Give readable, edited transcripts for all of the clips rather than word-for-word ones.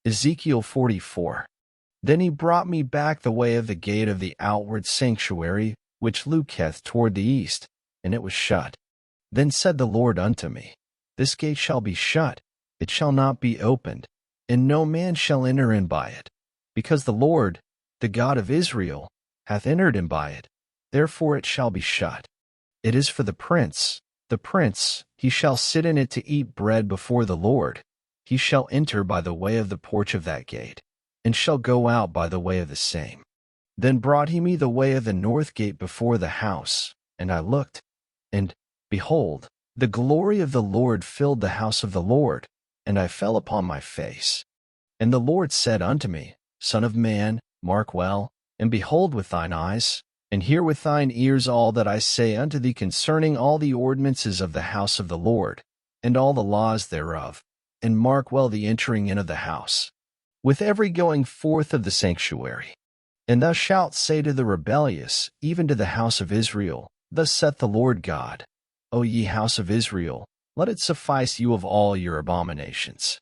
Ezekiel 44. Then he brought me back the way of the gate of the outward sanctuary, which looketh toward the east, and it was shut. Then said the Lord unto me, This gate shall be shut, it shall not be opened, and no man shall enter in by it, because the Lord, the God of Israel, hath entered in by it, therefore it shall be shut. It is for the prince, he shall sit in it to eat bread before the Lord. He shall enter by the way of the porch of that gate, and shall go out by the way of the same. Then brought he me the way of the north gate before the house, and I looked, and, behold, the glory of the Lord filled the house of the Lord, and I fell upon my face. And the Lord said unto me, Son of man, mark well, and behold with thine eyes, and hear with thine ears all that I say unto thee concerning all the ordinances of the house of the Lord, and all the laws thereof, and mark well the entering in of the house, with every going forth of the sanctuary. And thou shalt say to the rebellious, even to the house of Israel, Thus saith the Lord God, O ye house of Israel, let it suffice you of all your abominations,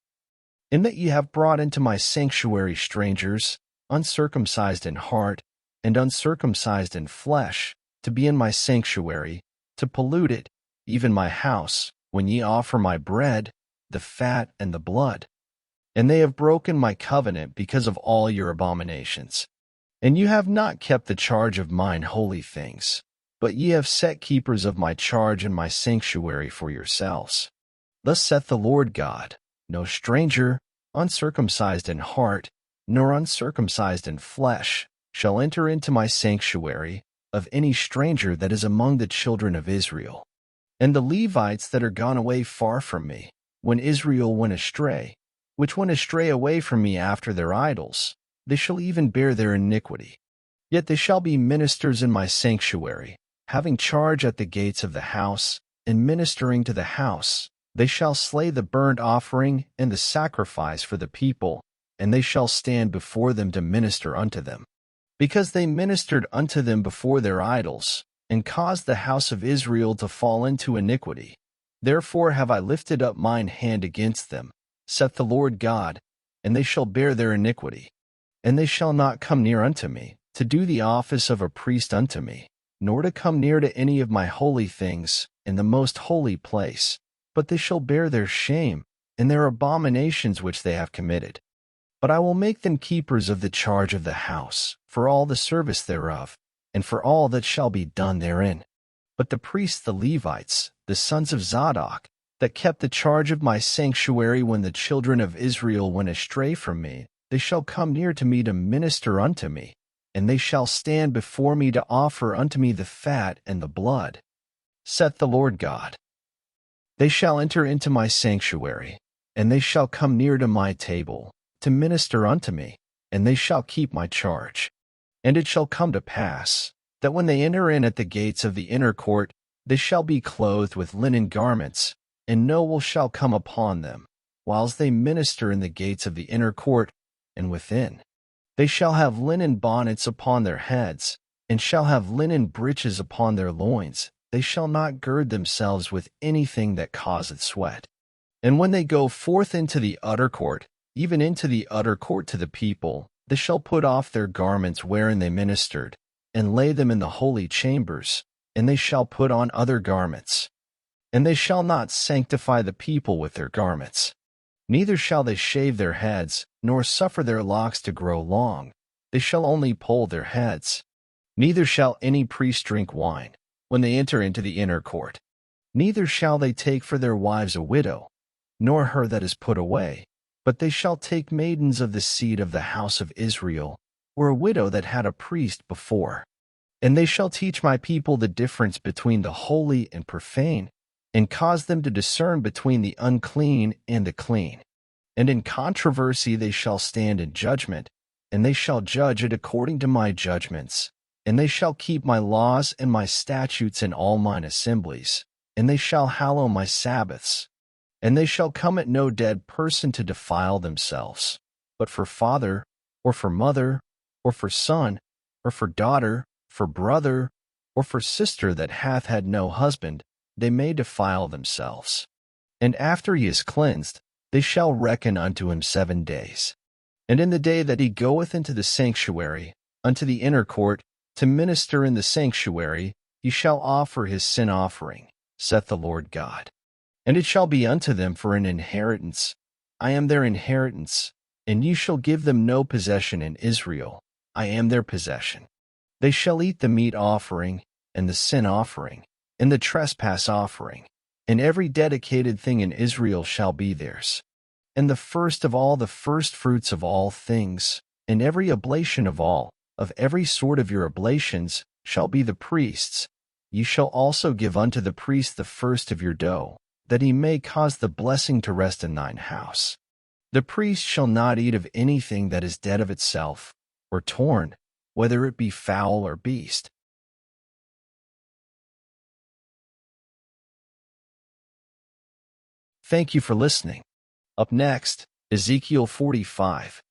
in that ye have brought into my sanctuary strangers, uncircumcised in heart, and uncircumcised in flesh, to be in my sanctuary, to pollute it, even my house, when ye offer my bread, the fat and the blood. And they have broken my covenant because of all your abominations. And you have not kept the charge of mine holy things, but ye have set keepers of my charge in my sanctuary for yourselves. Thus saith the Lord God, No stranger, uncircumcised in heart, nor uncircumcised in flesh, shall enter into my sanctuary, of any stranger that is among the children of Israel. And the Levites that are gone away far from me, when Israel went astray, which went astray away from me after their idols, they shall even bear their iniquity. Yet they shall be ministers in my sanctuary, having charge at the gates of the house, and ministering to the house. They shall slay the burnt offering and the sacrifice for the people, and they shall stand before them to minister unto them. Because they ministered unto them before their idols, and caused the house of Israel to fall into iniquity. Therefore have I lifted up mine hand against them, saith the Lord God, and they shall bear their iniquity. And they shall not come near unto me, to do the office of a priest unto me, nor to come near to any of my holy things in the most holy place, but they shall bear their shame, and their abominations which they have committed. But I will make them keepers of the charge of the house, for all the service thereof, and for all that shall be done therein. But the priests the Levites, the sons of Zadok, that kept the charge of my sanctuary when the children of Israel went astray from me, they shall come near to me to minister unto me, and they shall stand before me to offer unto me the fat and the blood, saith the Lord God. They shall enter into my sanctuary, and they shall come near to my table, to minister unto me, and they shall keep my charge. And it shall come to pass, that when they enter in at the gates of the inner court, they shall be clothed with linen garments, and no woe shall come upon them, whiles they minister in the gates of the inner court, and within. They shall have linen bonnets upon their heads, and shall have linen breeches upon their loins. They shall not gird themselves with anything that causeth sweat. And when they go forth into the utter court, even into the utter court to the people, they shall put off their garments wherein they ministered, and lay them in the holy chambers, and they shall put on other garments. And they shall not sanctify the people with their garments. Neither shall they shave their heads, nor suffer their locks to grow long. They shall only poll their heads. Neither shall any priest drink wine, when they enter into the inner court. Neither shall they take for their wives a widow, nor her that is put away, but they shall take maidens of the seed of the house of Israel, or a widow that had a priest before. And they shall teach my people the difference between the holy and profane, and cause them to discern between the unclean and the clean. And in controversy they shall stand in judgment, and they shall judge it according to my judgments. And they shall keep my laws and my statutes in all mine assemblies, and they shall hallow my Sabbaths. And they shall come at no dead person to defile themselves, but for father, or for mother, or for son, or for daughter, for brother, or for sister that hath had no husband, they may defile themselves. And after he is cleansed, they shall reckon unto him 7 days. And in the day that he goeth into the sanctuary, unto the inner court, to minister in the sanctuary, he shall offer his sin offering, saith the Lord God. And it shall be unto them for an inheritance. I am their inheritance, and ye shall give them no possession in Israel. I am their possession. They shall eat the meat offering, and the sin offering, and the trespass offering, and every dedicated thing in Israel shall be theirs. And the first of all the firstfruits of all things, and every oblation of every sort of your oblations, shall be the priest's. Ye shall also give unto the priest the first of your dough, that he may cause the blessing to rest in thine house. The priest shall not eat of anything that is dead of itself, or torn, whether it be fowl or beast. Thank you for listening. Up next, Ezekiel 45.